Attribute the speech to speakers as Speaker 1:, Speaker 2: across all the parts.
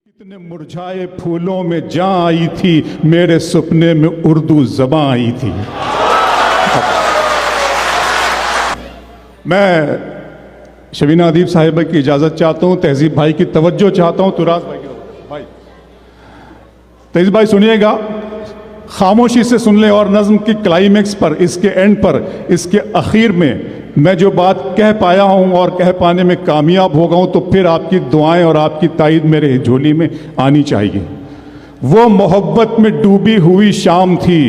Speaker 1: کتنے مرجھائے پھولوں میں جاں آئی تھی، میرے سپنے میں اردو زباں آئی تھی۔ میں شبینہ ادیب صاحبہ کی اجازت چاہتا ہوں، تہذیب بھائی کی توجہ چاہتا ہوں، تراز بھائی کی بھائی تہذیب بھائی سنیے گا، خاموشی سے سن لیں، اور نظم کی کلائمیکس پر، اس کے اینڈ پر، اس کے اخیر میں میں جو بات کہہ پایا ہوں اور کہہ پانے میں کامیاب ہو گا ہوں، تو پھر آپ کی دعائیں اور آپ کی تائید میرے جھولی میں آنی چاہیے۔ وہ محبت میں ڈوبی ہوئی شام تھی،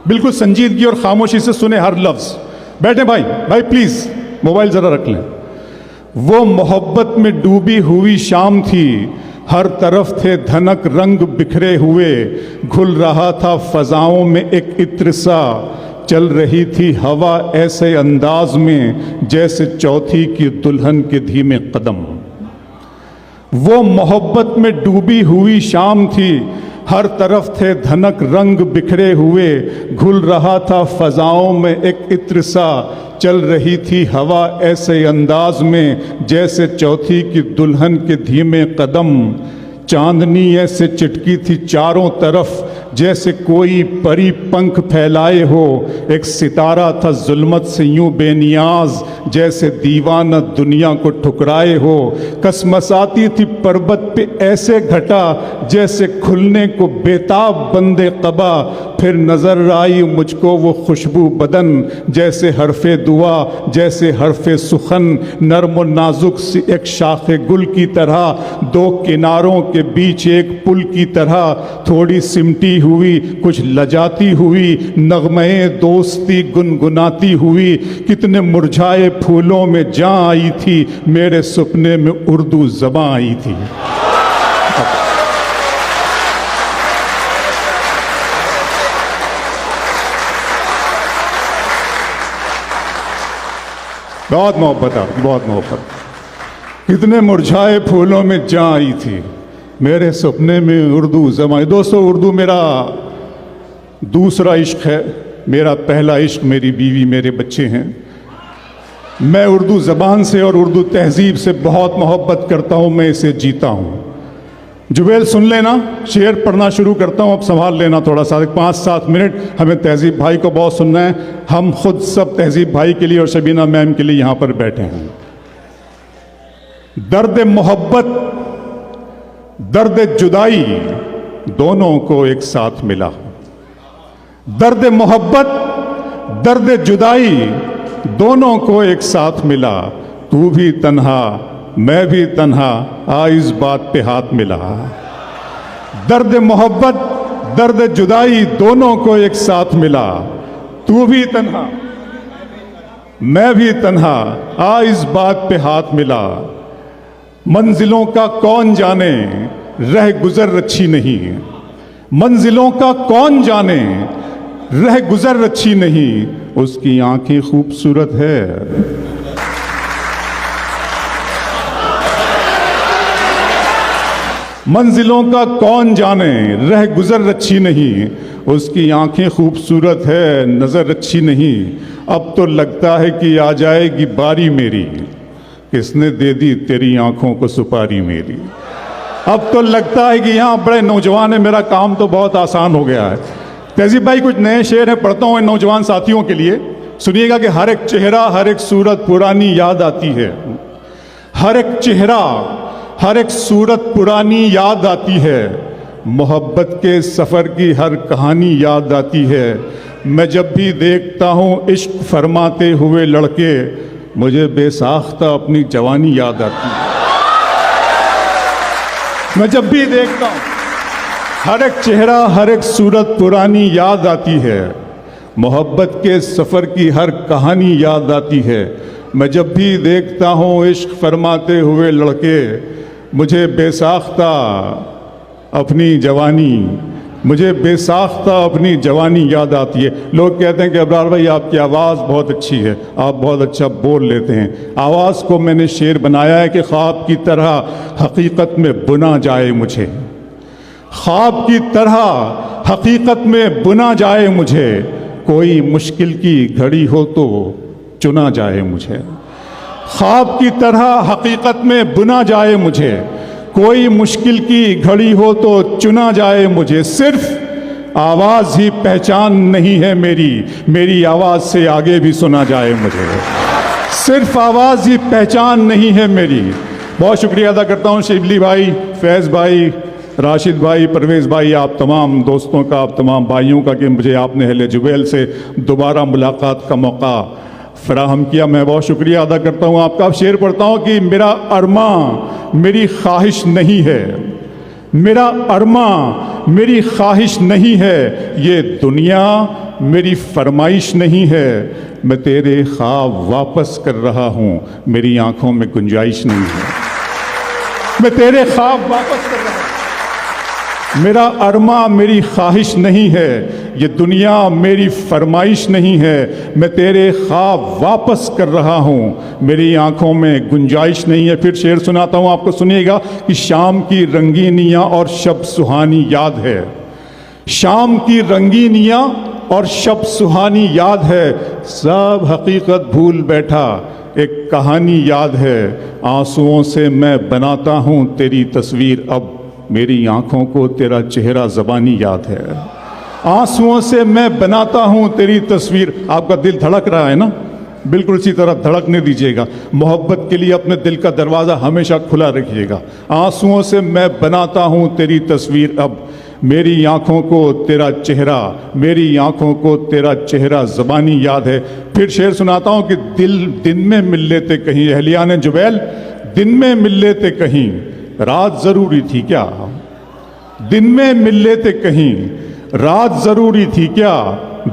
Speaker 1: بالکل سنجیدگی اور خاموشی سے سنیں ہر لفظ۔ بیٹھیں بھائی پلیز موبائل ذرا رکھ لیں۔ وہ محبت میں ڈوبی ہوئی شام تھی، ہر طرف تھے دھنک رنگ بکھرے ہوئے، گھل رہا تھا فضاؤں میں ایک عطر سا، چل رہی تھی ہوا ایسے انداز میں جیسے چوتھی کی دلہن کے دھیمے قدم۔ وہ محبت میں ڈوبی ہوئی شام تھی، ہر طرف تھے دھنک رنگ بکھرے ہوئے، گھل رہا تھا فضاؤں میں ایک عطر سا، چل رہی تھی ہوا ایسے انداز میں جیسے چوتھی کی دلہن کے دھیمے قدم۔ چاندنی ایسے چٹکی تھی چاروں طرف جیسے کوئی پری پنکھ پھیلائے ہو، ایک ستارہ تھا ظلمت سے یوں بے نیاز جیسے دیوانہ دنیا کو ٹھکرائے ہو، کسمساتی تھی پربت پہ ایسے گھٹا جیسے کھلنے کو بیتاب بندے قبا، پھر نظر آئی مجھ کو وہ خوشبو بدن جیسے حرف دعا، جیسے حرف سخن، نرم و نازک سی ایک شاخ گل کی طرح، دو کناروں کے بیچ ایک پل کی طرح، تھوڑی سمٹی ہوئی کچھ لجاتی ہوئی، نغمہ دوستی گنگناتی ہوئی، کتنے مرجھائے پھولوں میں جاں آئی تھی، میرے سپنے میں اردو زباں آئی تھی۔ بہت محبت آپ، بہت محبت۔ کتنے مرجھائے پھولوں میں جاں آئی تھی، میرے سپنے میں اردو زباں۔ دوستو، اردو میرا دوسرا عشق ہے، میرا پہلا عشق میری بیوی میرے بچے ہیں۔ میں اردو زبان سے اور اردو تہذیب سے بہت محبت کرتا ہوں، میں اسے جیتا ہوں۔ جویل سن لینا، شعر پڑھنا شروع کرتا ہوں، اب سنبھال لینا تھوڑا سا، 5-7 منٹ ہمیں تہذیب بھائی کو بہت سننا ہے۔ ہم خود سب تہذیب بھائی کے لیے اور شبینہ میم کے لیے یہاں پر بیٹھے ہیں۔ درد محبت، درد جدائی دونوں کو ایک ساتھ ملا، درد محبت، درد جدائی دونوں کو ایک ساتھ ملا، تو بھی تنہا میں بھی تنہا، آ اس بات پہ ہاتھ ملا۔ درد محبت، درد جدائی دونوں کو ایک ساتھ ملا، تو بھی تنہا میں بھی تنہا، آ اس بات پہ ہاتھ ملا۔ منزلوں کا کون جانے رہ گزر اچھی نہیں، منزلوں کا کون جانے رہ گزر اچھی نہیں، اس کی آنکھیں خوبصورت ہے۔ منزلوں کا کون جانے رہ گزر اچھی نہیں، اس کی آنکھیں خوبصورت ہے، نظر اچھی نہیں۔ اب تو لگتا ہے کہ آ جائے گی باری میری، کس نے دے دی تیری آنکھوں کو سپاری میری۔ اب تو لگتا ہے کہ یہاں بڑے نوجوان ہیں، میرا کام تو بہت آسان ہو گیا ہے۔ تہذیب بھائی کچھ نئے شعر ہیں، پڑھتا ہوں ان نوجوان ساتھیوں کے لیے، سنیے گا کہ ہر ایک چہرہ ہر ایک صورت پرانی یاد آتی ہے، ہر ایک چہرہ ہر ایک صورت پرانی یاد آتی ہے، محبت کے سفر کی ہر کہانی یاد آتی ہے۔ میں جب بھی دیکھتا ہوں عشق فرماتے ہوئے لڑکے، مجھے بے ساختہ اپنی جوانی یاد آتی ہے۔ میں جب بھی دیکھتا ہوں ہر ایک چہرہ ہر ایک صورت پرانی یاد آتی ہے، محبت کے سفر کی ہر کہانی یاد آتی ہے۔ میں جب بھی دیکھتا ہوں عشق فرماتے ہوئے لڑکے، مجھے بے ساختہ اپنی جوانی، مجھے بے ساختہ اپنی جوانی یاد آتی ہے۔ لوگ کہتے ہیں کہ ابرار بھائی آپ کی آواز بہت اچھی ہے، آپ بہت اچھا بول لیتے ہیں۔ آواز کو میں نے شعر بنایا ہے کہ خواب کی طرح حقیقت میں بنا جائے مجھے، خواب کی طرح حقیقت میں بنا جائے مجھے، کوئی مشکل کی گھڑی ہو تو چنا جائے مجھے۔ خواب کی طرح حقیقت میں بنا جائے مجھے، کوئی مشکل کی گھڑی ہو تو چنا جائے مجھے، صرف آواز ہی پہچان نہیں ہے میری، میری آواز سے آگے بھی سنا جائے مجھے، صرف آواز ہی پہچان نہیں ہے میری۔ بہت شکریہ ادا کرتا ہوں شبلی بھائی، فیض بھائی، راشد بھائی، پرویز بھائی، آپ تمام دوستوں کا، آپ تمام بھائیوں کا کہ مجھے آپ نے اہل جبیل سے دوبارہ ملاقات کا موقع فراہم کیا۔ میں بہت شکریہ ادا کرتا ہوں آپ کا۔ اب شعر پڑھتا ہوں کہ میرا ارماں میری خواہش نہیں ہے، میرا ارماں میری خواہش نہیں ہے، یہ دنیا میری فرمائش نہیں ہے، میں تیرے خواب واپس کر رہا ہوں، میری آنکھوں میں گنجائش نہیں ہے، میں تیرے خواب واپس کر رہا ہوں، میرا ارماں میری خواہش نہیں ہے، یہ دنیا میری فرمائش نہیں ہے، میں تیرے خواب واپس کر رہا ہوں، میری آنکھوں میں گنجائش نہیں ہے۔ پھر شعر سناتا ہوں آپ کو، سنیے گا کہ شام کی رنگینیاں اور شب سہانی یاد ہے، شام کی رنگینیاں اور شب سہانی یاد ہے، سب حقیقت بھول بیٹھا ایک کہانی یاد ہے، آنسوؤں سے میں بناتا ہوں تیری تصویر، اب میری آنکھوں کو تیرا چہرہ زبانی یاد ہے، آنسوؤں سے میں بناتا ہوں تیری تصویر۔ آپ کا دل دھڑک رہا ہے نا؟ بالکل اسی طرح دھڑکنے دیجیے گا، محبت کے لیے اپنے دل کا دروازہ ہمیشہ کھلا رکھیے گا۔ آنسوؤں سے میں بناتا ہوں تیری تصویر، اب میری آنکھوں کو تیرا چہرہ، میری آنکھوں کو تیرا چہرہ زبانی یاد ہے۔ پھر شعر سناتا ہوں کہ دن میں مل لیتے کہیں، اہلیان جبیل دن میں مل لیتے کہیں، رات ضروری تھی کیا، دن میں مل لیتے کہیں، رات ضروری تھی کیا،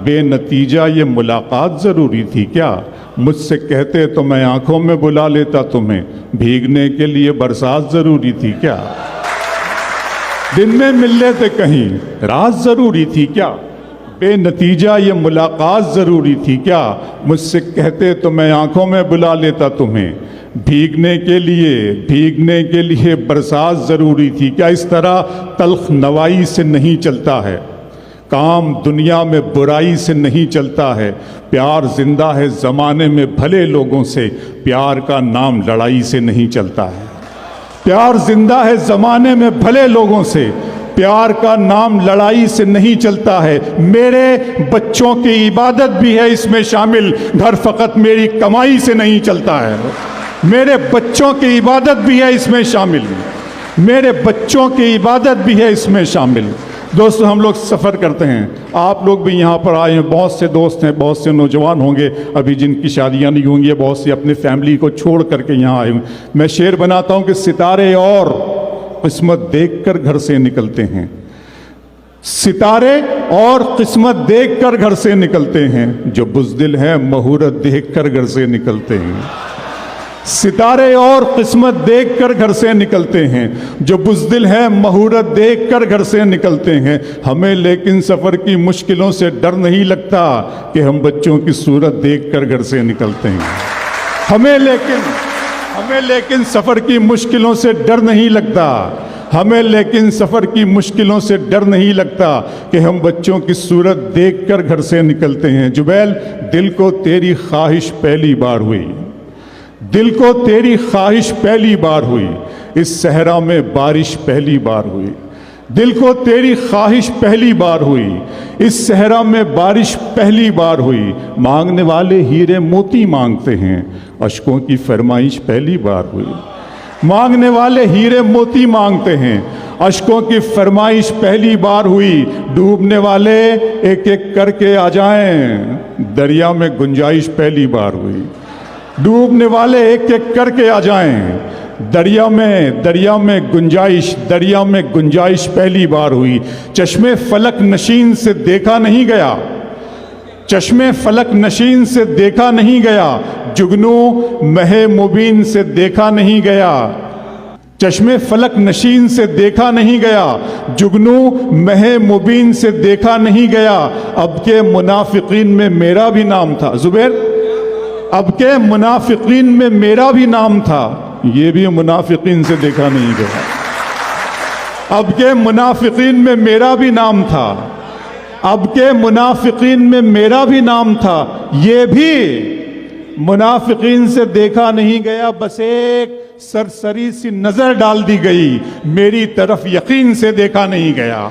Speaker 1: بے نتیجہ یہ ملاقات ضروری تھی کیا، مجھ سے کہتے تو میں آنکھوں میں بلا لیتا تمہیں، بھیگنے کے لیے برسات ضروری تھی کیا، دن میں مل لیتے کہیں، رات ضروری تھی کیا، بے نتیجہ یہ ملاقات ضروری تھی کیا، مجھ سے کہتے تو میں آنکھوں میں بلا لیتا تمہیں، بھیگنے کے لیے برسات ضروری تھی کیا۔ اس طرح تلخ نوائی سے نہیں چلتا ہے کام، دنیا میں برائی سے نہیں چلتا ہے، پیار زندہ ہے زمانے میں بھلے لوگوں سے، پیار کا نام لڑائی سے نہیں چلتا ہے، پیار زندہ ہے زمانے میں بھلے لوگوں سے، پیار کا نام لڑائی سے نہیں چلتا ہے، میرے بچوں کی عبادت بھی ہے اس میں شامل، گھر فقط میری کمائی سے نہیں چلتا ہے، میرے بچوں کی عبادت بھی ہے اس میں شامل، میرے بچوں کی عبادت بھی ہے اس میں شامل۔ دوستو ہم لوگ سفر کرتے ہیں، آپ لوگ بھی یہاں پر آئے ہیں، بہت سے دوست ہیں، بہت سے نوجوان ہوں گے ابھی جن کی شادیاں نہیں ہوں گی، بہت سے اپنے فیملی کو چھوڑ کر کے یہاں آئے ہوں۔ میں شعر بناتا ہوں کہ ستارے اور قسمت دیکھ کر گھر سے نکلتے ہیں، ستارے اور قسمت دیکھ کر گھر سے نکلتے ہیں، جو بزدل ہیں مہورت دیکھ کر گھر سے نکلتے ہیں، ستارے اور قسمت دیکھ کر گھر سے نکلتے ہیں، جو بزدل ہیں مہورت دیکھ کر گھر سے نکلتے ہیں، ہمیں لیکن سفر کی مشکلوں سے ڈر نہیں لگتا کہ ہم بچوں کی صورت دیکھ کر گھر سے نکلتے ہیں، ہمیں لیکن سفر کی مشکلوں سے ڈر نہیں لگتا، ہمیں لیکن سفر کی مشکلوں سے ڈر نہیں لگتا کہ ہم بچوں کی صورت دیکھ کر گھر سے نکلتے ہیں۔ جبیل دل کو تیری خواہش پہلی بار ہوئی، دل کو تیری خواہش پہلی بار ہوئی، اس صحرا میں بارش پہلی بار ہوئی، دل کو تیری خواہش پہلی بار ہوئی، اس صحرا میں بارش پہلی بار ہوئی، مانگنے والے ہیرے موتی مانگتے ہیں، اشکوں کی فرمائش پہلی بار ہوئی، مانگنے والے ہیرے موتی مانگتے ہیں، اشکوں کی فرمائش پہلی بار ہوئی، ڈوبنے والے ایک ایک کر کے آ جائیں، دریا میں گنجائش پہلی بار ہوئی، ڈوبنے والے ایک ایک کر کے آ جائیں، دریا میں گنجائش پہلی بار ہوئی، چشمے فلک نشین سے دیکھا نہیں گیا، چشمے فلک نشین سے دیکھا نہیں گیا، جگنو مہ مبین سے دیکھا نہیں گیا، چشمے فلک نشین سے دیکھا نہیں گیا، جگنو مہ مبین سے دیکھا نہیں گیا، اب کے منافقین میں میرا بھی نام تھا، زبیر اب کے منافقین میں میرا بھی نام تھا، یہ بھی منافقین سے دیکھا نہیں گیا، اب کے منافقین میں میرا بھی نام تھا، اب کے منافقین میں میرا بھی نام تھا، یہ بھی منافقین سے دیکھا نہیں گیا، بس ایک سرسری سی نظر ڈال دی گئی، میری طرف یقین سے دیکھا نہیں گیا.